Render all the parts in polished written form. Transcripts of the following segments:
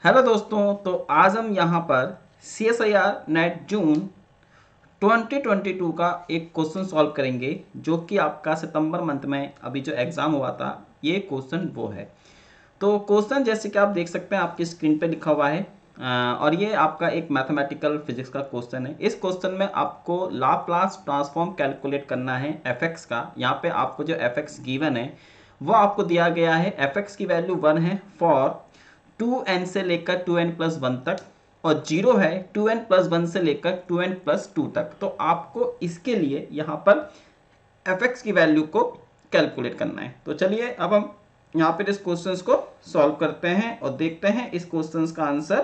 Hello दोस्तों, तो आज हम यहाँ पर CSIR नेट जून 2022 का एक क्वेश्चन सॉल्व करेंगे जो कि आपका सितंबर मंथ में अभी जो एग्ज़ाम हुआ था ये क्वेश्चन वो है। तो क्वेश्चन जैसे कि आप देख सकते हैं आपकी स्क्रीन पे लिखा हुआ है और ये आपका एक मैथमेटिकल फिजिक्स का क्वेश्चन है। इस क्वेश्चन में आपको लाप्लास ट्रांसफॉर्म कैलकुलेट करना है fx का। यहाँ पे आपको जो fx गिवन है वो आपको दिया गया है। fx की वैल्यू 1 है फॉर 2n से लेकर 2n+1 तक और 0 है 2n+1 से लेकर 2n+2 तक। तो आपको इसके लिए यहाँ पर fx की वैल्यू को कैलकुलेट करना है। तो चलिए अब हम यहाँ पर इस क्वेश्चन को सॉल्व करते हैं और देखते हैं इस क्वेश्चन का आंसर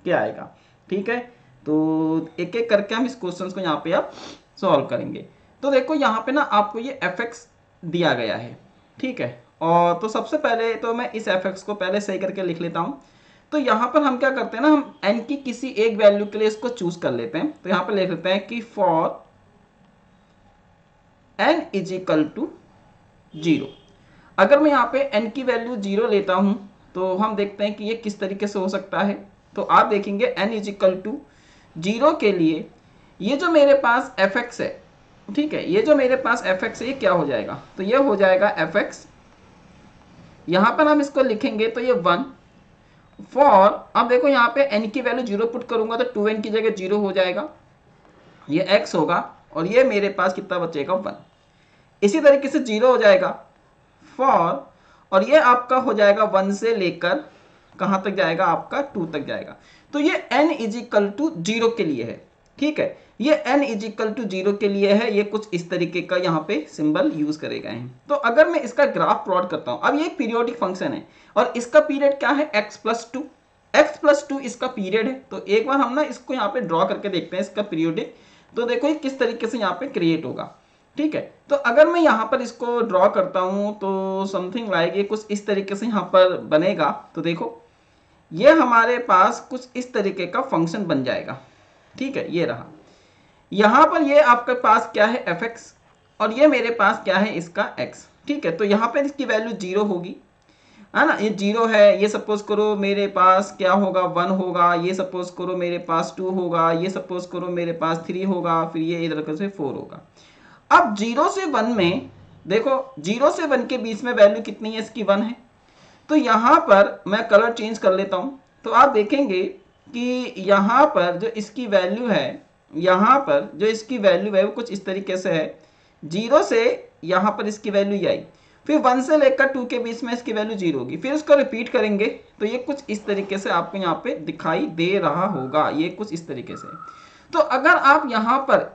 क्या आएगा। ठीक है, तो एक एक करके हम इस क्वेश्चन को यहाँ पे आप सॉल्व करेंगे। तो देखो यहाँ पे ना आपको ये fx दिया गया है, ठीक है। और तो सबसे पहले तो मैं इस fx को पहले सही करके लिख लेता हूँ। तो यहाँ पर हम क्या करते हैं ना, हम n की किसी एक वैल्यू के लिए इसको चूज कर लेते हैं। तो यहाँ पर लिख लेते हैं कि फॉर n = 0। अगर मैं यहाँ पे n की वैल्यू 0 लेता हूँ तो हम देखते हैं कि ये किस तरीके से हो सकता है। तो आप देखेंगे n = 0 के लिए ये जो मेरे पास fx है, ठीक है, ये जो मेरे पास fx है ये क्या हो जाएगा, तो ये हो जाएगा fx। यहाँ पर हम इसको लिखेंगे तो ये 1 फॉर, अब देखो यहाँ पे n की वैल्यू 0 पुट करूंगा तो 2n की जगह 0 हो जाएगा, ये x होगा और ये मेरे पास कितना बचेगा 1। इसी तरीके से 0 हो जाएगा फॉर, और ये आपका हो जाएगा 1 से लेकर कहाँ तक जाएगा, आपका 2 तक जाएगा। तो ये n = 0 के लिए है, ठीक है, ये n = 0 के लिए है। ये कुछ इस तरीके का यहाँ पे सिंबल यूज करे गए हैं। तो अगर मैं इसका ग्राफ प्लॉट करता हूँ, अब ये एक पीरियोडिक फंक्शन है और इसका पीरियड क्या है x+2। x+2 इसका पीरियड है। तो एक बार हम ना इसको यहाँ पे ड्रॉ करके देखते हैं इसका पीरियोडिक। तो देखो ये किस तरीके से यहाँ पे क्रिएट होगा, ठीक है। तो अगर मैं यहाँ पर इसको ड्रॉ करता हूँ तो समथिंग लाइक ये कुछ इस तरीके से यहाँ पर बनेगा। तो देखो ये हमारे पास कुछ इस तरीके का फंक्शन बन जाएगा, ठीक है, ये रहा। यहाँ पर ये आपके पास क्या है fx और ये मेरे पास क्या है इसका x, ठीक है। तो यहाँ पर इसकी वैल्यू 0 होगी, है ना, ये 0 है। ये सपोज करो मेरे पास क्या होगा 1 होगा, ये सपोज करो मेरे पास 2 होगा, ये सपोज करो मेरे पास 3 होगा, फिर ये इधर से 4 होगा। अब 0 से 1 में देखो 0 से 1 के बीच में वैल्यू कितनी है, इसकी 1 है। तो यहाँ पर मैं कलर चेंज कर लेता हूँ तो आप देखेंगे कि यहाँ पर जो इसकी वैल्यू है, यहाँ पर जो इसकी वैल्यू है वो कुछ इस तरीके से है। 0 से यहाँ पर इसकी वैल्यू ये आई, फिर 1 से लेकर 2 के बीच में इसकी वैल्यू 0 होगी, फिर उसको रिपीट करेंगे तो ये कुछ इस तरीके से आपको यहाँ पे दिखाई दे रहा होगा, ये कुछ इस तरीके से। तो अगर आप यहाँ पर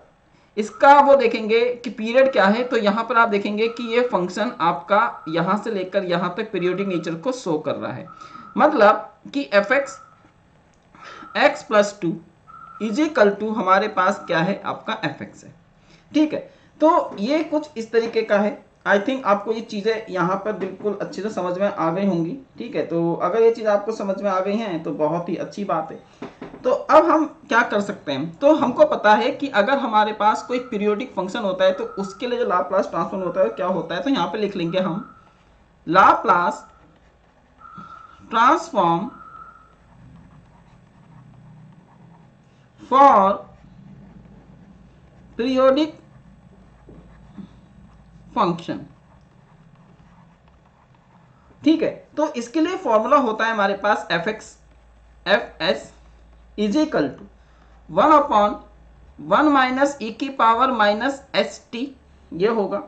इसका वो देखेंगे कि पीरियड क्या है, तो यहाँ पर आप देखेंगे कि ये फंक्शन आपका यहाँ से लेकर यहाँ तक पीरियोडिक नेचर को शो कर रहा है। मतलब कि fx x+2 = हमारे पास क्या है, आपका fx है, ठीक है। तो ये कुछ इस तरीके का है। आई थिंक आपको ये चीज़ें यहाँ पर बिल्कुल अच्छे से समझ में आ गई होंगी, ठीक है। तो अगर ये चीज़ आपको समझ में आ गई हैं तो बहुत ही अच्छी बात है। तो अब हम क्या कर सकते हैं, तो हमको पता है कि अगर हमारे पास कोई पीरियोडिक फंक्शन होता है तो उसके लिए जो लाप्लास ट्रांसफॉर्म होता है क्या होता है। तो यहाँ पे लिख लेंगे हम Laplace transform for periodic function, ठीक है। तो इसके लिए फॉर्मूला होता है हमारे पास fs = 1/1 - e⁻ ये होगा,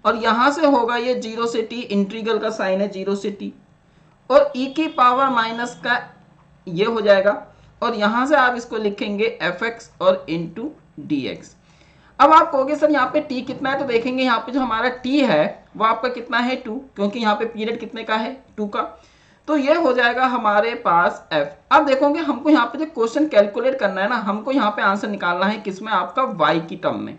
और यहां से होगा ये 0 से t, इंटीग्रल का साइन है 0 से t, और e⁻ का ये हो जाएगा, और यहां से आप इसको लिखेंगे fx और इंटू dx। अब आप कहोगे सर यहाँ पे t कितना है, तो देखेंगे यहाँ पे जो हमारा t है वो आपका कितना है 2, क्योंकि यहाँ पे पीरियड कितने का है 2 का। तो ये हो जाएगा हमारे पास f। अब देखोगे हमको यहाँ पे जो क्वेश्चन कैलकुलेट करना है ना, हमको यहाँ पे आंसर निकालना है किसमें, आपका y की टर्म में।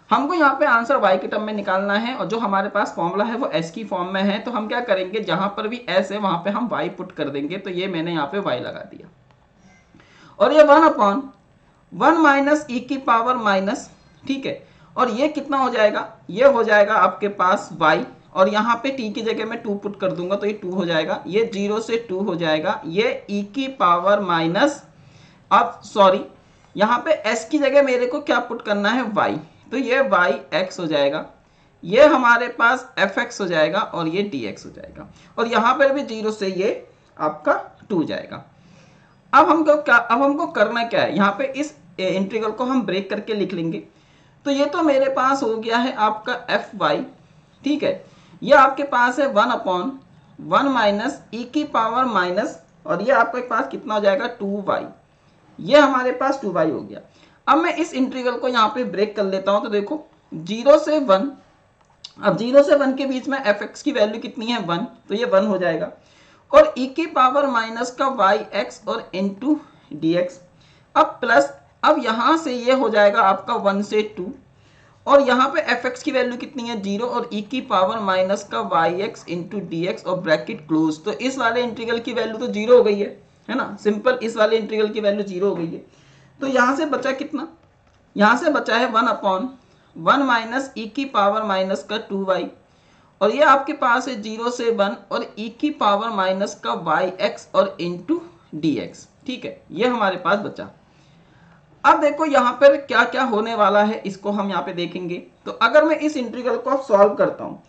हमको यहाँ पे आंसर y की टर्म में निकालना है, और जो हमारे पास फॉर्मूला है वो s की फॉर्म में है। तो हम क्या करेंगे, जहां पर भी s है वहां पे हम y पुट कर देंगे। तो ये मैंने यहाँ पे y लगा दिया, और ये 1/1 - e⁻, ठीक है। और ये कितना हो जाएगा, ये हो जाएगा आपके पास y, और यहाँ पे t की जगह मैं 2 पुट कर दूंगा तो ये 2 हो जाएगा, ये 0 से 2 हो जाएगा, ये e की पावर माइनस, अब सॉरी यहाँ पे s की जगह मेरे को क्या पुट करना है y, तो ये y x हो जाएगा, ये हमारे पास fx हो जाएगा और ये dx हो जाएगा, और यहाँ पर भी 0 से ये आपका 2 जाएगा। अब हमको करना क्या है, यहाँ पे इस इंटीग्रल को हम ब्रेक करके लिख लेंगे। तो ये तो मेरे पास हो गया है आपका fy, ठीक है, ये आपके पास है 1/1 माइनस e की पावर माइनस, और ये आपके पास कितना हो जाएगा 2y, ये हमारे पास 2y हो गया। अब मैं इस इंटीग्रल को यहाँ पे ब्रेक कर लेता हूँ, तो देखो 0 से 1, अब 0 से 1 के बीच में fx की वैल्यू कितनी है 1, तो ये 1 हो जाएगा, और e की पावर माइनस का yx और इनटू dx, अब प्लस, अब यहाँ से ये हो जाएगा आपका 1 से 2, और यहाँ पे fx की वैल्यू कितनी है 0 और e की पावर माइनस का yx इंटू dx और ब्रैकेट क्लोज, तो इस वाले इंटीग्रल की वैल्यू तो 0 हो गई है ना, सिंपल इस वाले इंटीग्रल की वैल्यू 0 हो गई है। तो यहाँ से बचा कितना, यहाँ से बचा है 1/1 माइनस e की पावर माइनस का 2y, और ये आपके पास है 0 से 1 और e की पावर माइनस का yx और इंटू dx, ठीक है, ये हमारे पास बचा। अब देखो यहाँ पर क्या क्या होने वाला है, इसको हम यहाँ पे देखेंगे। तो अगर मैं इस इंटीग्रल को सॉल्व करता हूँ,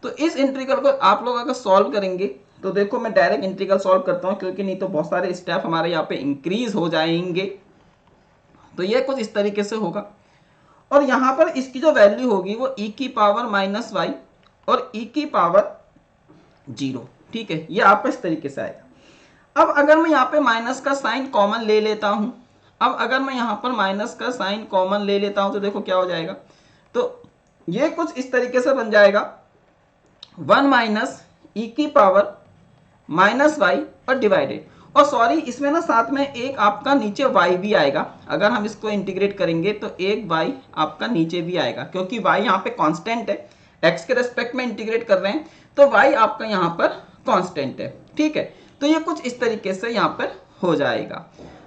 तो इस इंटीग्रल को आप लोग अगर सॉल्व करेंगे, तो देखो मैं डायरेक्ट इंटीग्रल सॉल्व करता हूँ, क्योंकि नहीं तो बहुत सारे स्टेप हमारे यहाँ पे इंक्रीज हो जाएंगे। तो ये कुछ इस तरीके से होगा, और यहाँ पर इसकी जो वैल्यू होगी वो e की पावर माइनस y और e की पावर 0, ठीक है, ये आपका इस तरीके से आएगा। अब अगर मैं यहाँ पे माइनस का साइन कॉमन ले लेता हूँ, अब अगर मैं यहाँ पर माइनस का साइन कॉमन ले लेता हूँ, तो देखो क्या हो जाएगा, तो ये कुछ इस तरीके से बन जाएगा 1 माइनस e की पावर माइनस y और डिवाइडेड, और सॉरी इसमें ना साथ में एक आपका नीचे y भी आएगा, अगर हम इसको इंटीग्रेट करेंगे तो एक y आपका नीचे भी आएगा, क्योंकि y यहाँ पे कांस्टेंट है, x के रेस्पेक्ट में इंटीग्रेट कर रहे हैं, तो y आपका यहाँ पर कांस्टेंट है, ठीक है। तो ये कुछ इस तरीके से यहाँ पर हो जाएगा।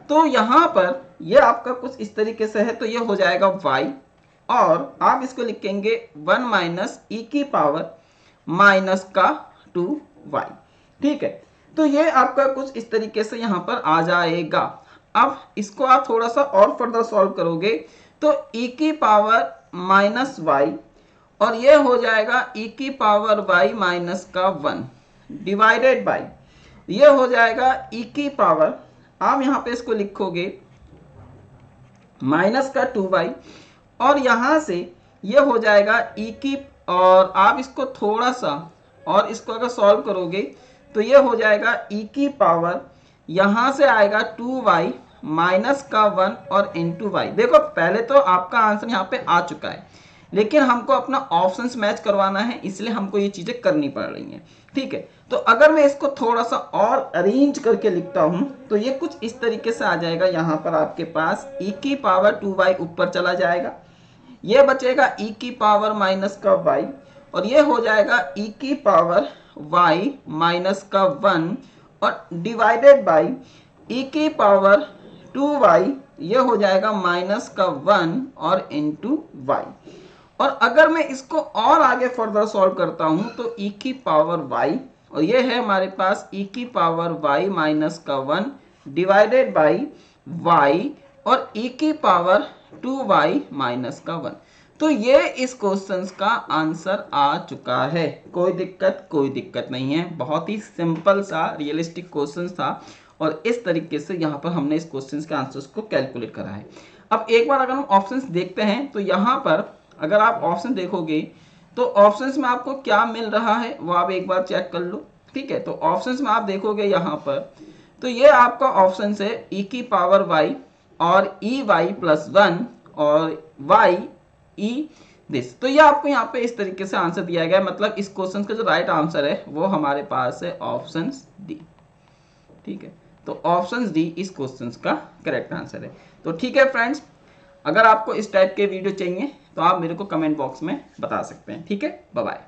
तो यहाँ पर ये आपका कुछ इस तरीके से है, तो ये हो जाएगा y, और आप इसको लिखेंगे 1 माइनस e की पावर माइनस का 2y, ठीक है। तो ये आपका कुछ इस तरीके से यहाँ पर आ जाएगा। अब इसको आप थोड़ा सा और फर्दर सॉल्व करोगे, तो e की पावर माइनस y, और ये हो जाएगा e की पावर y माइनस का 1 डिवाइडेड बाई, ये हो जाएगा e की पावर, आप यहाँ पे इसको लिखोगे माइनस का 2y, और यहाँ से ये हो जाएगा e की, और आप इसको थोड़ा सा और इसको अगर सॉल्व करोगे तो ये हो जाएगा e की पावर, यहाँ से आएगा 2y माइनस का 1 और इंटू y। देखो पहले तो आपका आंसर यहाँ पे आ चुका है, लेकिन हमको अपना ऑप्शंस मैच करवाना है, इसलिए हमको ये चीजें करनी पड़ रही हैं, ठीक है। तो अगर मैं इसको थोड़ा सा और अरेंज करके लिखता हूं, तो ये कुछ इस तरीके से आ जाएगा। यहाँ पर आपके पास e की पावर 2y ऊपर चला जाएगा, ये बचेगा e की पावर माइनस का y, और ये हो जाएगा e की पावर y माइनस का 1 और डिवाइडेड बाई e की पावर 2y, ये हो जाएगा माइनस का 1 और इंटू y। और अगर मैं इसको और आगे फर्दर सॉल्व करता हूं, तो e की पावर y, और ये है हमारे पास e की पावर y माइनस का 1 डिवाइडेड बाई y और e की पावर 2y माइनस का 1। तो ये इस क्वेश्चन का आंसर आ चुका है। कोई दिक्कत नहीं है, बहुत ही सिंपल सा रियलिस्टिक क्वेश्चन था, और इस तरीके से यहाँ पर हमने इस क्वेश्चन के आंसर्स को कैलकुलेट करा है। अब एक बार अगर हम ऑप्शंस देखते हैं, तो यहाँ पर अगर आप ऑप्शन देखोगे तो ऑप्शंस में आपको क्या मिल रहा है वो आप एक बार चेक कर लो, ठीक है। तो ऑप्शंस में आप देखोगे यहाँ पर, तो ये आपका ऑप्शन है e की पावर y और y प्लस 1 और y e दिस। तो ये आपको यहाँ पे इस तरीके से आंसर दिया गया है, मतलब इस क्वेश्चन का जो राइट आंसर है वो हमारे पास है ऑप्शन डी, ठीक है। तो ऑप्शन डी इस क्वेश्चन का करेक्ट आंसर है। तो ठीक है फ्रेंड्स, अगर आपको इस टाइप के वीडियो चाहिए तो आप मेरे को कमेंट बॉक्स में बता सकते हैं, ठीक है। Bye bye.